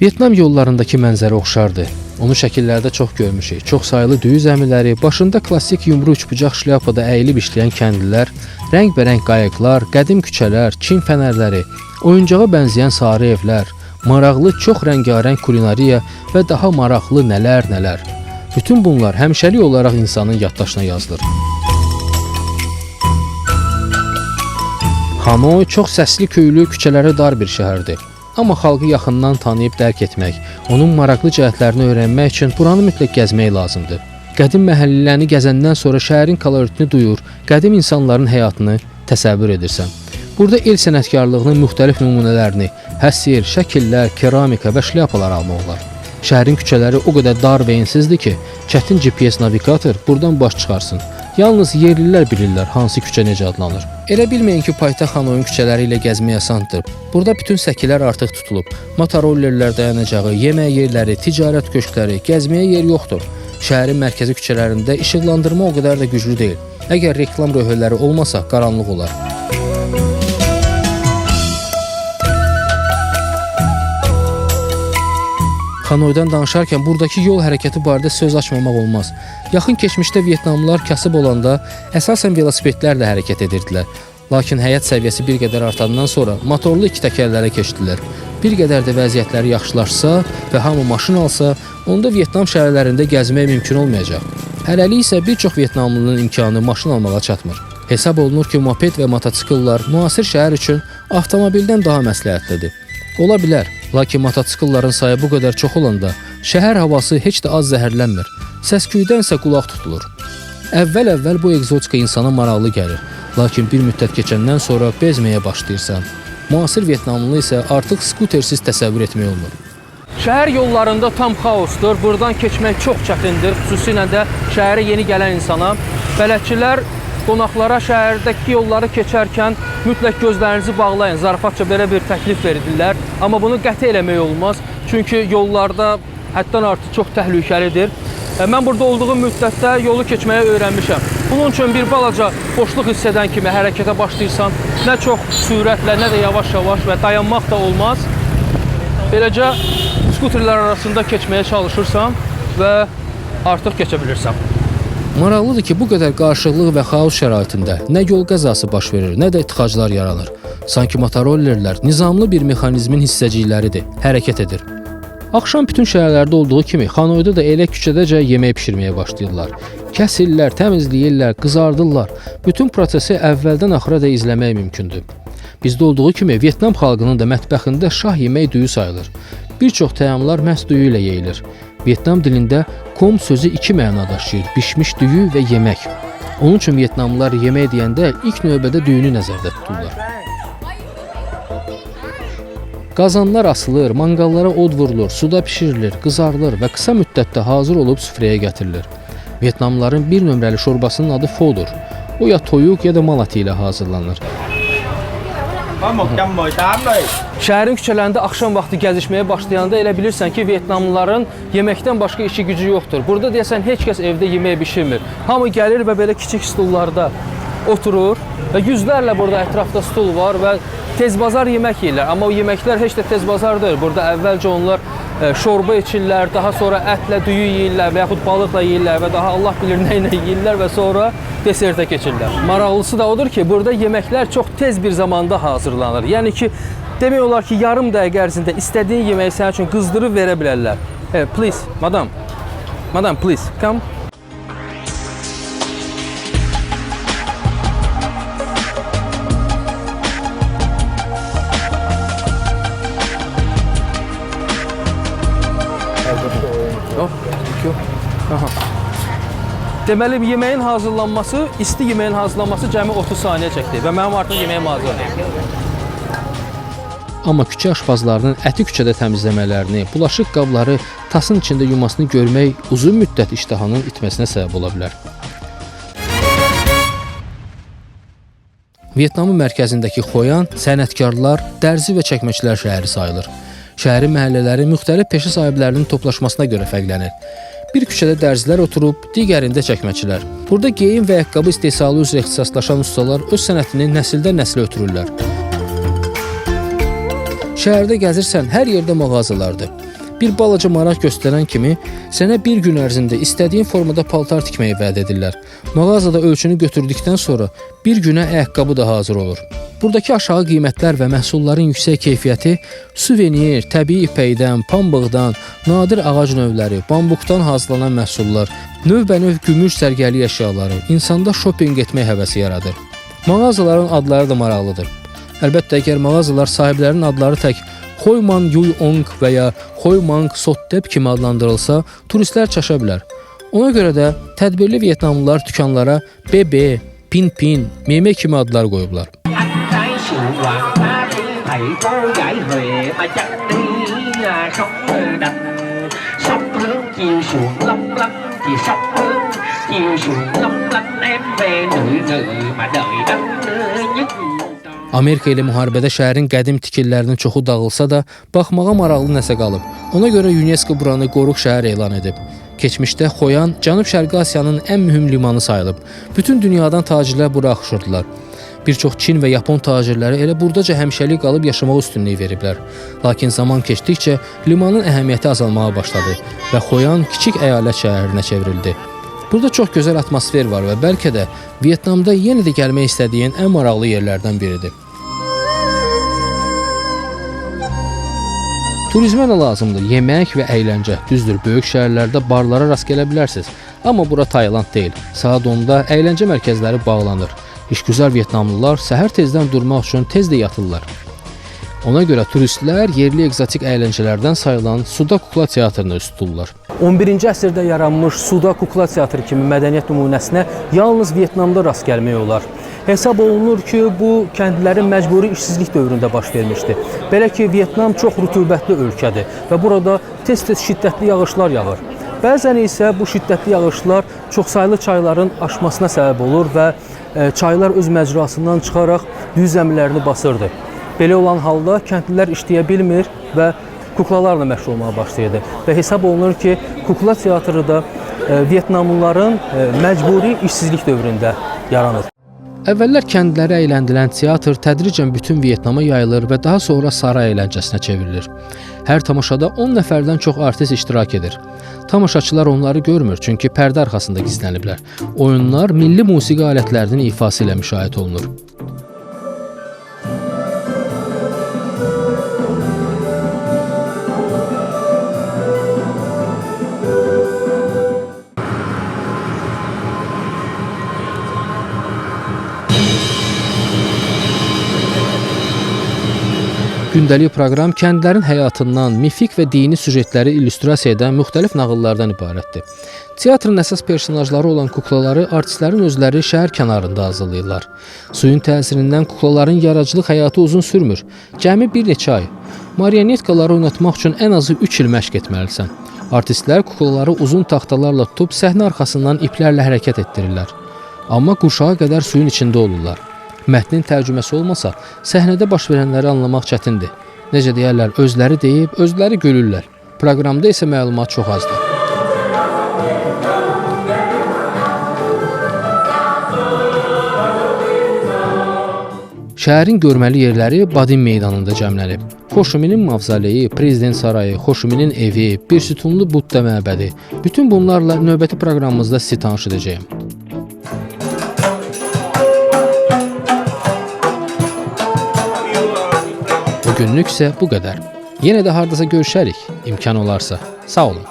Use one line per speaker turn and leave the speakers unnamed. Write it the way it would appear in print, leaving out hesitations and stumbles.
Vyetnam yollarındakı mənzərə oxşardır. Onu şəkillərdə çox görmüşük. Çox saylı düyü zəmiləri, başında klassik yumru üçbucaq şlyapada əyilib işləyən kəndlilər, rəngbərəng qayıqlar, qədim küçələr, Çin fənərləri, oyuncağa bənzəyən sarı evlər, maraqlı çox rəngarəng kulinariya və daha maraqlı nələr. Bütün bunlar həmişəlik olaraq insanın yaddaşına yazılır. Hanoy çox səsli köylü, küçələri dar bir şəhərdir. Amma xalqı yaxından tanıyıb dərk etmək, onun maraqlı cəhətlərini öyrənmək üçün buranı mütləq gəzmək lazımdır. Qədim məhəllələrini gəzəndən sonra şəhərin koloritini duyur, qədim insanların həyatını təsəvvür edirsən. Burada el sənətkarlığının müxtəlif nümunələrini, həsr, şəkillər, keramika və şlyapalar almaq olar. Şəhərin küçələri o qədər dar və ensizdir ki, çətin GPS navigator buradan baş çıxarsın. Yalnız yerlilər bilirlər hansı küçə necə adlanır. Elə bilməyin ki, paytaxt Hanoyun küçələri ilə gəzmək asandır. Burada bütün səkilər artıq tutulub. Motorollerlər dayanacağı, yemək yerləri, ticarət köşkləri, gəzməyə yer yoxdur. Şəhərin mərkəzi küçələrində işıqlandırma o qədər də güclü deyil. Əgər reklam röhəlləri olmasa, qaranlıq olar. Hanoydan danışarkən buradakı yol hərəkəti barədə söz açmamaq olmaz. Yaxın keçmişdə Vyetnamlılar kasıb olanda əsasən velosipedlərlə hərəkət edirdilər. Lakin həyat səviyyəsi bir qədər artandan sonra motorlu iki təkərlərə keçdilər. Bir qədər də vəziyyətləri yaxşılaşsa və hamı maşın alsa, onda Vyetnam şəhərlərində gəzmək mümkün olmayacaq. Hələlik isə bir çox Vyetnamlının imkanı maşın almağa çatmır. Hesab olunur ki, moped və mototsikllar müasir şəhər üçün avtomobildən daha məsləhətlidir. Ola bilər, lakin mototsiklların sayı bu qədər çox olanda şəhər havası heç də az zəhərlənmir. Səsküydən isə qulaq tutulur. Əvvəl bu egzotika insana maraqlı gəlir, lakin bir müddət keçəndən sonra bezməyə başlayırsan. Müasir Vyetnamlı isə artıq skutersiz təsəvvür etmək olmur. Şəhər yollarında tam xaosdur, buradan keçmək çox çətindir, xüsusilə də şəhərə yeni gələn insana. Bələdçilər qonaqlara şəhərdəki yolları keçərkən mütləq gözlərinizi bağlayın, zarafatca belə bir təklif verirlər. Amma bunu qəti eləmək olmaz, çünki yollarda həddən artıq çox təhlükəlidir. Mən burada olduğum müddətdə yolu keçməyə öyrənmişəm. Bunun üçün bir balaca boşluq hiss edən kimi hərəkətə başlayırsan, nə çox sürətlə, nə də yavaş-yavaş və dayanmaq da olmaz. Beləcə skuterlər arasında keçməyə çalışırsan və artıq keçə bilirsən. Maraqlıdır ki, bu qədər qarışıqlıq və xaos şəraitində nə yol qəzası baş verir, nə də tıxaclar yaranır. Sanki motorollerlər nizamlı bir mexanizmin hissəcikləridir, hərəkət edir. Axşam bütün şəhərlərdə olduğu kimi Hanoyda da elə küçədəcə yemək pişirməyə başlayırlar. Kəsirlər, təmizləyirlər, qızardırlar. Bütün prosesi əvvəldən axıra da izləmək mümkündür. Bizdə olduğu kimi Vyetnam xalqının da mətbəxində şah yemək düyü sayılır. Bir çox təamlar məhz düyü ilə yeyilir. Vyetnam dilində kom sözü iki məna daşıyır, bişmiş düyü və yemək. Onun üçün Vyetnamlılar yemək deyəndə ilk növbədə düyünü nəzərdə tuturlar. Qazanlar asılır, manqallara od vurulur, suda pişirilir, qızarılır və qısa müddətdə hazır olub süfrəyə gətirilir. Vyetnamlıların bir nömrəli şorbasının adı phodur. O ya toyuq ya da mal əti ilə hazırlanır. Şəhərin küçələrində axşam vaxtı gəzişməyə başlayanda elə bilirsən ki, Vyetnamlıların yeməkdən başqa işi gücü yoxdur. Burada deyəsən heç kəs evdə yemək bişirmir. Hamı gəlir və belə kiçik stullarda oturur və yüzlərlə burada ətrafda stul var və tezbazar yemək yeyirlər. Amma o yeməklər heç də tezbazar deyil. Burada əvvəlcə onlar şorba içirlər, daha sonra ətlə düyü yeyirlər və yaxud balıqla yeyirlər və daha Allah bilir nə ilə yeyirlər və sonra desertə keçirlər. Maraqlısı da odur ki, burada yeməklər çox tez bir zamanda hazırlanır. Yəni ki, demək olar ki, yarım dəqiqə ərzində istədiyin yeməyi sənin üçün qızdırıb verə bilərlər. Please, madam, please, come. Deməli, yeməyin hazırlanması, isti yeməyin hazırlanması cəmi 30 saniyə çəkdi və mənim artıq yeməyim hazırdır. Amma küçə aşpazlarının əti küçədə təmizləmələrini, bulaşıq qabları tasın içində yumasını görmək uzun müddət iştahanın itməsinə səbəb ola bilər. Vyetnamın mərkəzindəki Xoyan sənətkarlar, dərzi və çəkməkçilər şəhəri sayılır. Şəhərin məhəllələri müxtəlif peşə sahiblərinin toplaşmasına görə fərqlənir. Bir küçədə dərzilər oturub, digərində çəkməkçilər. Burada geyim və ayaqqabı istehsalı üzrə ixtisaslaşan ustalar öz sənətini nəsildən nəslə ötürürlər. Şəhərdə gəzirsən, hər yerdə mağazalardır. bir balaca maraq göstərən kimi sənə bir gün ərzində istədiyin formada paltar tikməyi vəd edirlər. Mağazada ölçünü götürdükdən sonra bir günə ayaqqabı da hazır olur. Buradakı aşağı qiymətlər və məhsulların yüksək keyfiyyəti suvenir, təbii ipəkdən, pambıqdan, nadir ağac növləri, bambukdan hazırlanan məhsullar, növbənöv gümüş sərgəli əşyaları insanda şopinq etmək həvəsi yaradır. Mağazaların adları da maraqlıdır. Əlbəttə, əgər mağazalar sahiblərinin adları tək Xoyman Yuyong və ya Xoyman Sottep kimi adlandırılsa, turistlər çaşa bilər. Ona görə də tədbirli Vyetnamlılar dükanlara BB, Pin Pin, Meme kimi adlar qoyublar. Amerika ilə müharibədə şəhərin qədim tikililərinin çoxu dağılsa da, baxmağa maraqlı nəsə qalıb. Ona görə UNESCO buranı qoruq şəhər elan edib. Keçmişdə Xoyan Cənub-Şərqi Asiyanın ən mühüm limanı sayılıb. Bütün dünyadan tacirlər bura axışırdılar. Bir çox Çin və Yapon tacirləri elə buradaca həmişəlik qalıb yaşamağa üstünlük veriblər. Lakin zaman keçdikcə limanın əhəmiyyəti azalmağa başladı və Xoyan kiçik əyalət şəhərinə çevrildi. Burada çox gözəl atmosfer var və bəlkə də Vyetnamda yenə də gəlmək istədiyin ən maraqlı yerlərdən biridir. Turizmə də lazımdır yemək və əyləncə. Düzdür, böyük şəhərlərdə barlara rast gələ bilərsiniz. Amma bura Tayland deyil. Saat 10-da əyləncə mərkəzləri bağlanır. İşgüzar Vyetnamlılar səhər tezdən durmaq üçün tez də yatırlar. Ona görə turistlər yerli egzotik əyləncələrdən sayılan Suda Kukla teatrını üst tuturlar.
11-ci əsrdə yaranmış Suda Kukla teatrı kimi mədəniyyət nümunəsinə yalnız Vyetnamda rast gəlmək olar. Hesab olunur ki, bu kəndlilərin məcburi işsizlik dövründə baş vermişdi. Belə ki, Vyetnam çox rütubətli ölkədir və burada tez-tez şiddətli yağışlar yağır. Bəzən isə bu şiddətli yağışlar çoxsaylı çayların aşmasına səbəb olur və çaylar öz məcrasından çıxaraq düz zəmilərini basırdı. Belə olan halda kəndlilər işləyə bilmir və kuklalarla məşğul olmağa başlayırdı. Və hesab olunur ki, kukla teatrı da Vyetnamlıların məcburi işsizlik dövründə yaranır.
Əvvəllər kəndləri əyləndirən teatr tədricən bütün Vyetnama yayılır və daha sonra saray əyləncəsinə çevrilir. Hər tamaşada 10 nəfərdən çox artist iştirak edir. Tamaşaçılar onları görmür, çünki pərdə arxasında gizləniblər. Oyunlar milli musiqi alətlərinin ifası ilə müşahidə olunur. Gündəlik proqram kəndlərin həyatından, mifik və dini süjetləri illüstrasiya edən müxtəlif nağıllardan ibarətdir. Teatrın əsas personajları olan kuklaları artistlərin özləri şəhər kənarında hazırlayırlar. Suyun təsirindən kuklaların yaradıcılıq həyatı uzun sürmür. Cəmi bir neçə ay. Marionetkaları oynatmaq üçün ən azı 3 il məşq etməlisən. Artistlər kuklaları uzun taxtalarla tutub səhnə arxasından iplərlə hərəkət etdirirlər. Amma qurşağa qədər suyun içində olurlar. Mətnin tərcüməsi olmasa, səhnədə baş verənləri anlamaq çətindir. Necə deyərlər, özləri deyib, özləri gülürlər. Proqramda isə məlumat çox azdır. Şəhərin görməli yerləri Badin meydanında cəmlənib. Xoşiminin mavzoleyi, prezident sarayı, Xoşiminin evi, bir sütunlu Budda məbədi. Bütün bunlarla növbəti proqramımızda sizi tanış edəcəyim. Bugünlük isə bu qədər. Yenə də hardasa görüşərik, imkan olarsa. Sağ olun.